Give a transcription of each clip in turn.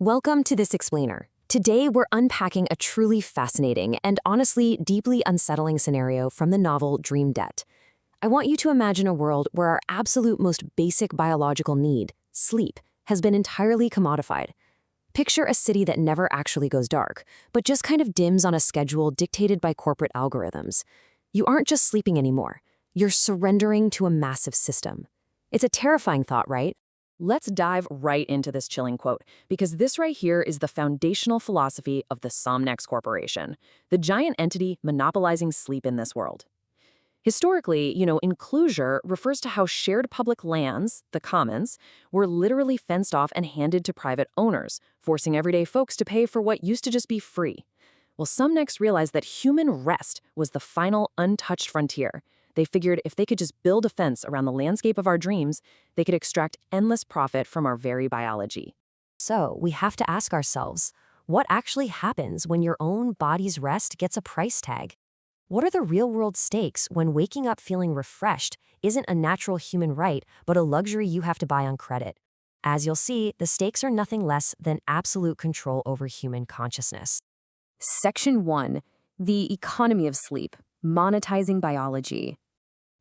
Welcome to This Explainer. Today, we're unpacking a truly fascinating and honestly deeply unsettling scenario from the novel Dream Debt. I want you to imagine a world where our absolute most basic biological need, sleep, has been entirely commodified. Picture a city that never actually goes dark, but just kind of dims on a schedule dictated by corporate algorithms. You aren't just sleeping anymore. You're surrendering to a massive system. It's a terrifying thought, right? Let's dive right into this chilling quote, because this right here is the foundational philosophy of the Somnex Corporation, the giant entity monopolizing sleep in this world. Historically, enclosure refers to how shared public lands, the commons, were literally fenced off and handed to private owners, forcing everyday folks to pay for what used to just be free. Well, Somnex realized that human rest was the final untouched frontier. They figured if they could just build a fence around the landscape of our dreams, they could extract endless profit from our very biology. So, we have to ask ourselves, what actually happens when your own body's rest gets a price tag? What are the real-world stakes when waking up feeling refreshed isn't a natural human right, but a luxury you have to buy on credit? As you'll see, the stakes are nothing less than absolute control over human consciousness. Section 1. The Economy of Sleep. Monetizing Biology.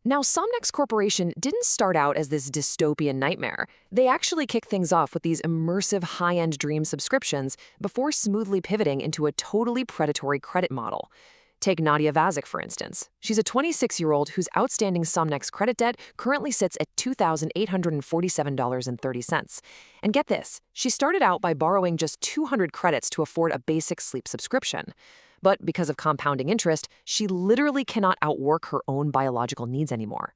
Now, Somnex Corporation didn't start out as this dystopian nightmare. They actually kicked things off with these immersive high-end dream subscriptions before smoothly pivoting into a totally predatory credit model. Take Nadia Vasek, for instance. She's a 26-year-old whose outstanding Somnex credit debt currently sits at $2,847.30. And get this, she started out by borrowing just 200 credits to afford a basic sleep subscription. But because of compounding interest, she literally cannot outwork her own biological needs anymore.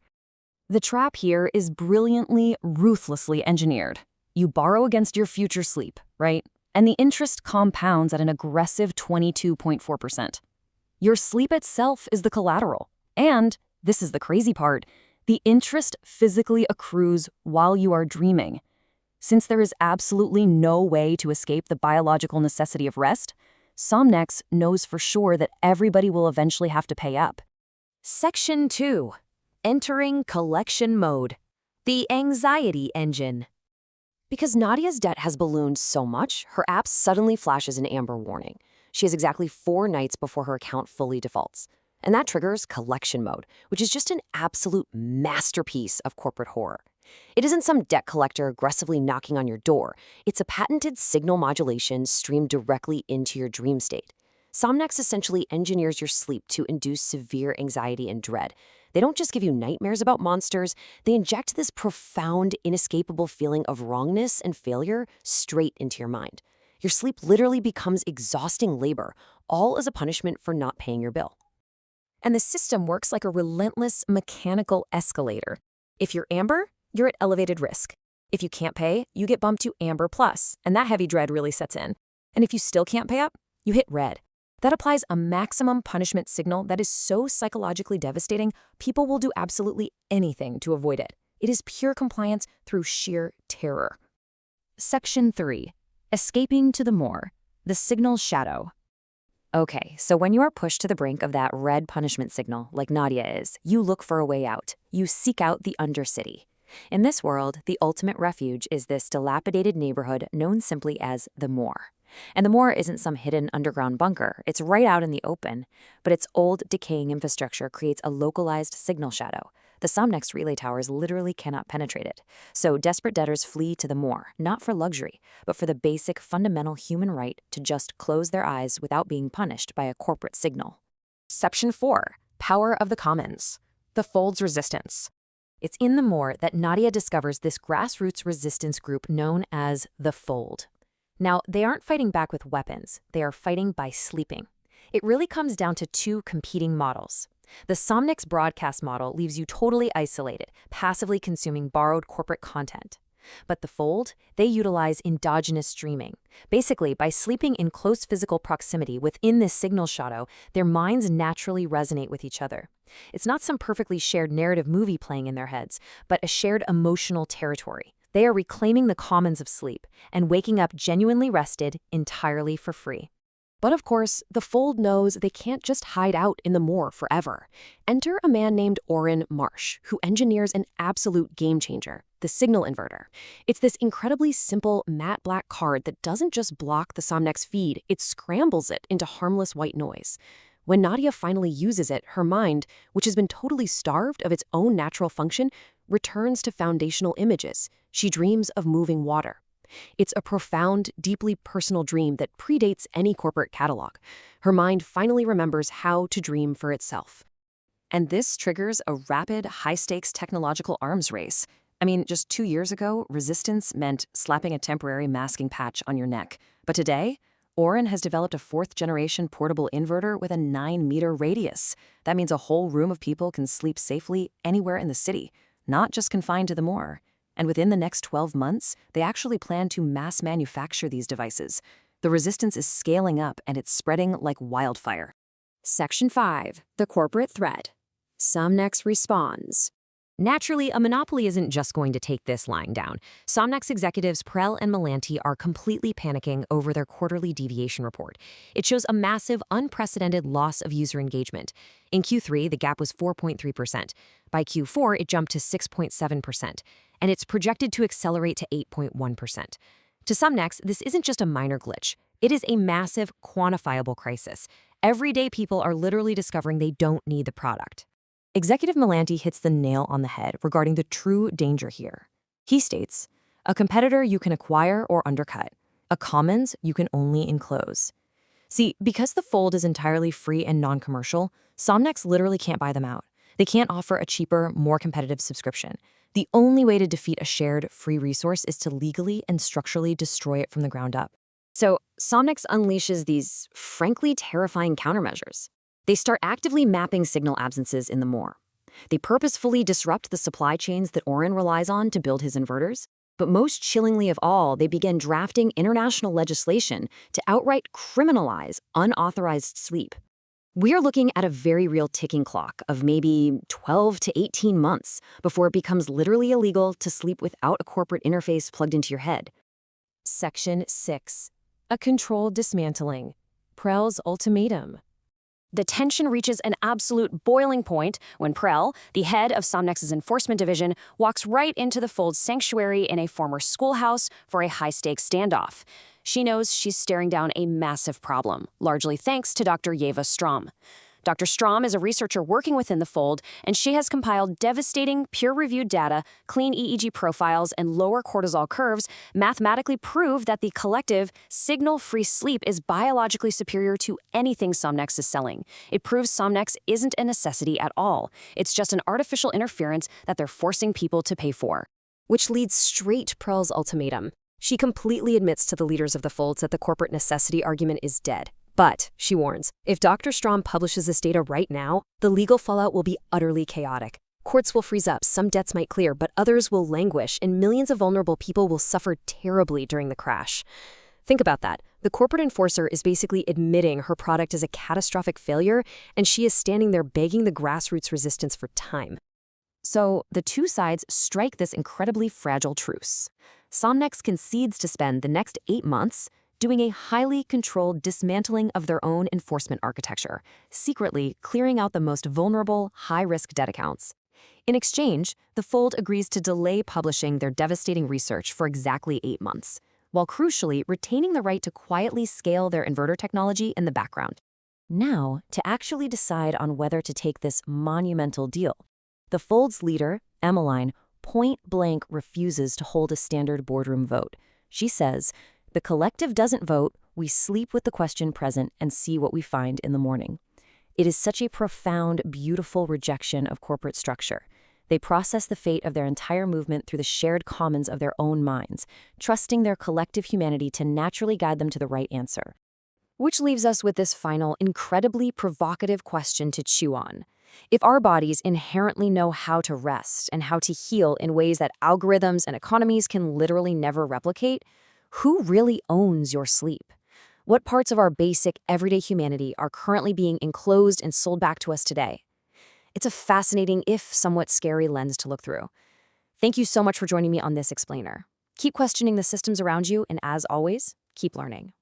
The trap here is brilliantly, ruthlessly engineered. You borrow against your future sleep, right? And the interest compounds at an aggressive 22.4%. Your sleep itself is the collateral. And, this is the crazy part, the interest physically accrues while you are dreaming. Since there is absolutely no way to escape the biological necessity of rest, Somnex knows for sure that everybody will eventually have to pay up. Section 2. Entering collection mode. The anxiety engine. Because Nadia's debt has ballooned so much, her app suddenly flashes an amber warning. She has exactly 4 nights before her account fully defaults. And that triggers collection mode, which is just an absolute masterpiece of corporate horror. It isn't some debt collector aggressively knocking on your door. It's a patented signal modulation streamed directly into your dream state. Somnex essentially engineers your sleep to induce severe anxiety and dread. They don't just give you nightmares about monsters, they inject this profound, inescapable feeling of wrongness and failure straight into your mind. Your sleep literally becomes exhausting labor, all as a punishment for not paying your bill. And the system works like a relentless mechanical escalator. If you're amber, you're at elevated risk. If you can't pay, you get bumped to Amber Plus, and that heavy dread really sets in. And if you still can't pay up, you hit red. That applies a maximum punishment signal that is so psychologically devastating, people will do absolutely anything to avoid it. It is pure compliance through sheer terror. Section 3. Escaping to the Moor. The signal shadow. Okay, so when you are pushed to the brink of that red punishment signal, like Nadia is, you look for a way out. You seek out the Undercity. In this world, the ultimate refuge is this dilapidated neighborhood known simply as the Moor. And the Moor isn't some hidden underground bunker, it's right out in the open. But its old, decaying infrastructure creates a localized signal shadow. The Somnex relay towers literally cannot penetrate it. So desperate debtors flee to the Moor, not for luxury, but for the basic fundamental human right to just close their eyes without being punished by a corporate signal. Section 4. Power of the Commons. The Fold's Resistance. It's in the Moor that Nadia discovers this grassroots resistance group known as the Fold. Now, they aren't fighting back with weapons, they are fighting by sleeping. It really comes down to 2 competing models. The Somnex broadcast model leaves you totally isolated, passively consuming borrowed corporate content. But the Fold, they utilize endogenous streaming. Basically, by sleeping in close physical proximity within this signal shadow, their minds naturally resonate with each other. It's not some perfectly shared narrative movie playing in their heads, but a shared emotional territory. They are reclaiming the commons of sleep and waking up genuinely rested entirely for free. But of course, the Fold knows they can't just hide out in the Moor forever. Enter a man named Orrin Marsh, who engineers an absolute game changer, the signal inverter. It's this incredibly simple matte black card that doesn't just block the Somnex feed, it scrambles it into harmless white noise. When Nadia finally uses it, her mind, which has been totally starved of its own natural function, returns to foundational images. She dreams of moving water. It's a profound, deeply personal dream that predates any corporate catalog. Her mind finally remembers how to dream for itself. And this triggers a rapid, high-stakes technological arms race. I mean, just 2 years ago, resistance meant slapping a temporary masking patch on your neck. But today, Orrin has developed a 4th-generation portable inverter with a 9-meter radius. That means a whole room of people can sleep safely anywhere in the city, not just confined to the Moor. And within the next 12 months, they actually plan to mass manufacture these devices. The resistance is scaling up and it's spreading like wildfire. Section 5. The Corporate Threat. Somnex responds. Naturally, a monopoly isn't just going to take this lying down. Somnex executives Prell and Melanti are completely panicking over their quarterly deviation report. It shows a massive, unprecedented loss of user engagement. In Q3, the gap was 4.3%. By Q4, it jumped to 6.7%, and it's projected to accelerate to 8.1%. To Somnex, this isn't just a minor glitch. It is a massive, quantifiable crisis. Everyday people are literally discovering they don't need the product. Executive Melanti hits the nail on the head regarding the true danger here. He states, a competitor you can acquire or undercut, a commons you can only enclose. See, because the Fold is entirely free and non-commercial, Somnex literally can't buy them out. They can't offer a cheaper, more competitive subscription. The only way to defeat a shared, free resource is to legally and structurally destroy it from the ground up. So, Somnex unleashes these, frankly, terrifying countermeasures. They start actively mapping signal absences in the Moor. They purposefully disrupt the supply chains that Orrin relies on to build his inverters. But most chillingly of all, they begin drafting international legislation to outright criminalize unauthorized sleep. We are looking at a very real ticking clock of maybe 12 to 18 months before it becomes literally illegal to sleep without a corporate interface plugged into your head. Section 6. A controlled dismantling. Prell's ultimatum. The tension reaches an absolute boiling point when Prell, the head of Somnex's enforcement division, walks right into the Fold's sanctuary in a former schoolhouse for a high-stakes standoff. She knows she's staring down a massive problem, largely thanks to Dr. Yeva Strom. Dr. Strom is a researcher working within the Fold, and she has compiled devastating, peer-reviewed data, clean EEG profiles, and lower cortisol curves mathematically prove that the collective signal-free sleep is biologically superior to anything Somnex is selling. It proves Somnex isn't a necessity at all. It's just an artificial interference that they're forcing people to pay for. Which leads straight to Prell's ultimatum. She completely admits to the leaders of the Folds that the corporate necessity argument is dead. But, she warns, if Dr. Strom publishes this data right now, the legal fallout will be utterly chaotic. Courts will freeze up, some debts might clear, but others will languish, and millions of vulnerable people will suffer terribly during the crash. Think about that. The corporate enforcer is basically admitting her product is a catastrophic failure, and she is standing there begging the grassroots resistance for time. So, the two sides strike this incredibly fragile truce. Somnex concedes to spend the next 8 months doing a highly controlled dismantling of their own enforcement architecture, secretly clearing out the most vulnerable, high-risk debt accounts. In exchange, the Fold agrees to delay publishing their devastating research for exactly 8 months, while crucially retaining the right to quietly scale their inverter technology in the background. Now, to actually decide on whether to take this monumental deal, the Fold's leader, Emmeline, point-blank refuses to hold a standard boardroom vote. She says, "The collective doesn't vote, we sleep with the question present and see what we find in the morning." It is such a profound, beautiful rejection of corporate structure. They process the fate of their entire movement through the shared commons of their own minds, trusting their collective humanity to naturally guide them to the right answer. Which leaves us with this final, incredibly provocative question to chew on. If our bodies inherently know how to rest and how to heal in ways that algorithms and economies can literally never replicate, who really owns your sleep? What parts of our basic, everyday humanity are currently being enclosed and sold back to us today? It's a fascinating, if somewhat scary, lens to look through. Thank you so much for joining me on this explainer. Keep questioning the systems around you, and as always, keep learning.